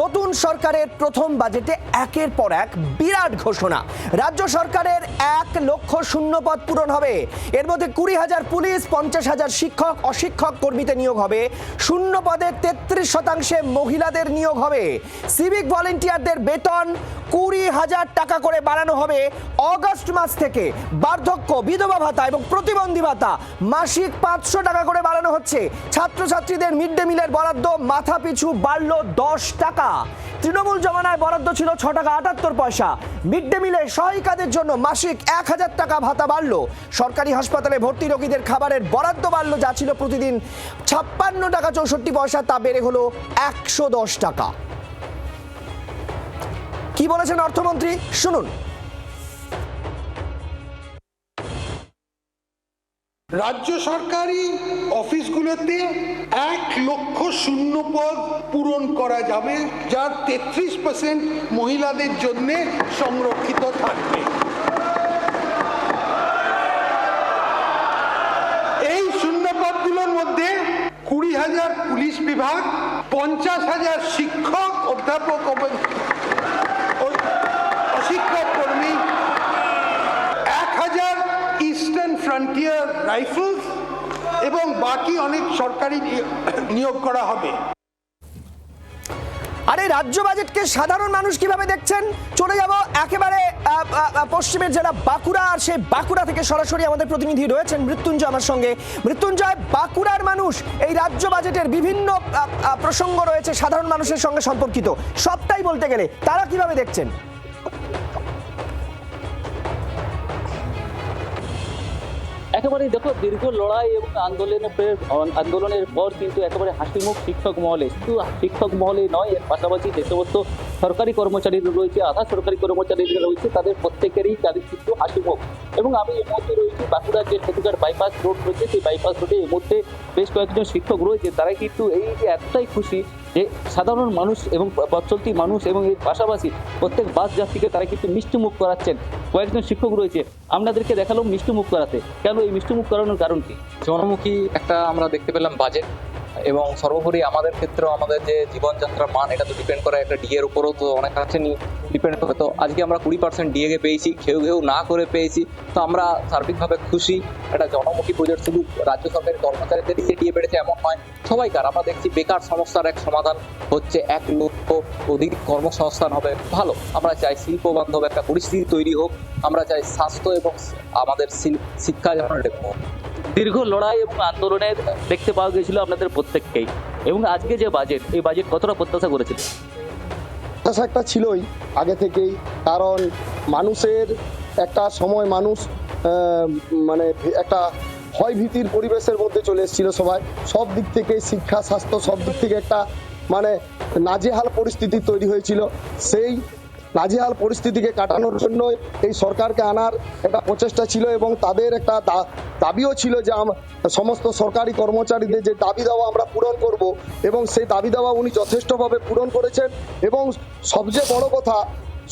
নতুন সরকারের প্রথম বাজেটে একের পর এক বিরাট ঘোষণা। রাজ্য সরকারের 1 লক্ষ শূন্যপদ পূরণ হবে। এর মধ্যে 20,000 পুলিশ, 50,000 শিক্ষক, অশিক্ষক কর্মীতে নিয়োগ হবে। শূন্য পদে 33% মহিলাদের নিয়োগ হবে। সিভিক ভলেন্টিয়ারদের বেতন 20,000 টাকা করে বাড়ানো হবে। অগস্ট মাস থেকে বার্ধক্য, বিধবা ভাতা এবং প্রতিবন্ধী ভাতা মাসিক 500 টাকা করে বাড়ানো হচ্ছে। ছাত্রছাত্রীদের মিড ডে মিলের বরাদ্দ মাথা পিছু বাড়লো 10 টাকা। তৃণমূল জমানায় বরাদ্দ ছিল 6 টাকা 78 পয়সা। মিড ডে মিলে সহায়িকাদের জন্য মাসিক 1000 টাকা ভাতা বাড়লো। সরকারি হাসপাতালে ভর্তি রোগীদের খাবারের বরাদ্দ বাড়লো, যা ছিল প্রতিদিন 56 টাকা 64 পয়সা, তা বেড়ে হলো 110 টাকা। কি বলেছেন অর্থমন্ত্রী, শুনুন। রাজ্য সরকারি অফিসগুলোতে 1 লক্ষ শূন্যপদ পূরণ করা যাবে, যার 33% মহিলাদের জন্য সংরক্ষিত থাকবে। এই শূন্যপদগুলোর মধ্যে 20,000 পুলিশ বিভাগ, 50,000 শিক্ষক, অধ্যাপক অশিক্ষক কর্মী, 1,000 ইস্টার্ন ফ্রন্টিয়ার রাইফেলস এবং বাকি অনেক সরকারি নিয়োগ করা হবে। আরে রাজ্য বাজেটকে সাধারণ মানুষ কিভাবে দেখছেন? চলে যাব একেবারে পশ্চিমের জেলা বাঁকুড়া, আর সেই বাঁকুড়া থেকে সরাসরি আমাদের প্রতিনিধি রয়েছেন মৃত্যুঞ্জয় আমার সঙ্গে। মৃত্যুঞ্জয়, বাঁকুড়ার মানুষ এই রাজ্য বাজেটের বিভিন্ন প্রসঙ্গ রয়েছে সাধারণ মানুষের সঙ্গে সম্পর্কিত, সবটাই বলতে গেলে তারা কিভাবে দেখছেন? একেবারে দেখো, দীর্ঘ লড়াই এবং আন্দোলনের পর কিন্তু একেবারে হাসিমুখ শিক্ষক মহলে, শুধু শিক্ষক মহলে নয়, এর পাশাপাশি যে সমস্ত সরকারি কর্মচারীরা রয়েছে, আধা সরকারি কর্মচারীরা রয়েছে, তাদের তাদের কিন্তু হাসিমুখ। এবং আমি এই মুহূর্তে রয়েছি বাঁকুড়ার যে সেতুঘাট বাইপাস রোড রয়েছে, সেই বাইপাস রোডে এই মুহূর্তে বেশ কয়েকজন শিক্ষক রয়েছে। তারা কিন্তু এই যে এতটাই খুশি যে সাধারণ মানুষ এবং পথ চলতি মানুষ এবং এর পাশাপাশি প্রত্যেক বাস যাত্রীকে তারা কিন্তু মিষ্টিমুখ করাচ্ছেন। কয়েকজন শিক্ষক রয়েছে, আপনাদেরকে দেখালাম মিষ্টিমুখ করাতে। কেন এই মিষ্টিমুখ করানোর কারণ কি? জনমুখী একটা আমরা দেখতে পেলাম বাজেট, এবং সর্বোপরি আমাদের ক্ষেত্রেও আমাদের যে জীবনযাত্রার মান, এটা তো ডিপেন্ড করে একটা ডিএর উপরও, তো অনেক কাছে ডিপেন্ড করে। তো আজকে আমরা 20% ডিএকে পেয়েছি, কেউ না করে পেয়েছি, তো আমরা সার্বিকভাবে খুশি। একটা জনমুখী প্রজেক্ট, শুধু রাজ্য সরকারি কর্মচারীদের ডিএ বেড়েছে এমন নয়, সবাইকার। আমরা দেখছি বেকার সমস্যার এক সমাধান হচ্ছে, 1 লক্ষ অধিক কর্মসংস্থান হবে। ভালো, আমরা চাই শিল্প বান্ধব একটা পরিস্থিতি তৈরি হোক, আমরা চাই স্বাস্থ্য এবং আমাদের শিক্ষা যেন ডেভেলপ হোক। দীর্ঘ লড়াই এবং আন্দোলনের দেখতে পাওয়া গেছিল আপনাদের প্রত্যেককেই, এবং আজকে যে বাজেট, এই বাজেট কতটা প্রত্যাশা করেছিল? প্রত্যাশা একটা ছিলই আগে থেকেই, কারণ মানুষের একটা সময় মানুষ মানে একটা ভয় ভীতির পরিবেশের মধ্যে চলে এসেছিল সবাই, সব দিক থেকে, শিক্ষা, স্বাস্থ্য, সব দিক থেকে একটা মানে নাজেহাল পরিস্থিতি তৈরি হয়েছিল। সেই নাজেহাল পরিস্থিতিকে কাটানোর জন্য এই সরকারকে আনার একটা প্রচেষ্টা ছিল, এবং তাদের একটা দাবিও ছিল যে সমস্ত সরকারি কর্মচারীদের যে দাবি দাওয়া আমরা পূরণ করব, এবং সেই দাবি দাওয়া উনি যথেষ্টভাবে পূরণ করেছেন। এবং সবচেয়ে বড় কথা,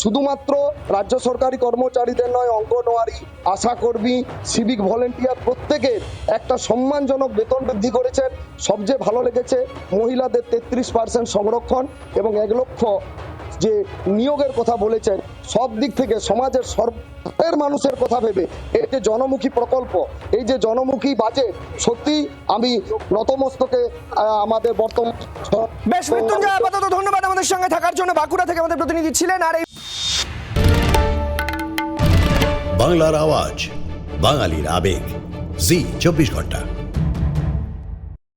শুধুমাত্র রাজ্য সরকারি কর্মচারীদের নয়, অঙ্গনওয়াড়ি, আশাকর্মী, সিভিক ভলেন্টিয়ার প্রত্যেকের একটা সম্মানজনক বেতন বৃদ্ধি করেছেন। সবচেয়ে ভালো লেগেছে মহিলাদের 33% সংরক্ষণ এবং 1 লক্ষ যে নিয়োগের কথা বলেছেন। সব দিক থেকে সমাজের সর্বের মানুষের কথা ভেবে এই যে জনমুখী প্রকল্প, এই যে জনমুখী বাজেট, সত্যি আমি নতমস্তকে আমাদের বর্তমান। বেশ মৃত্যুঞ্জয়, আপাতত ধন্যবাদ আমাদের সঙ্গে থাকার জন্য। বাঁকুড়া থেকে আমাদের প্রতিনিধি ছিলেন। আর এই বাংলার আওয়াজ, বাঙালির আবেগ, জি 24 ঘন্টা।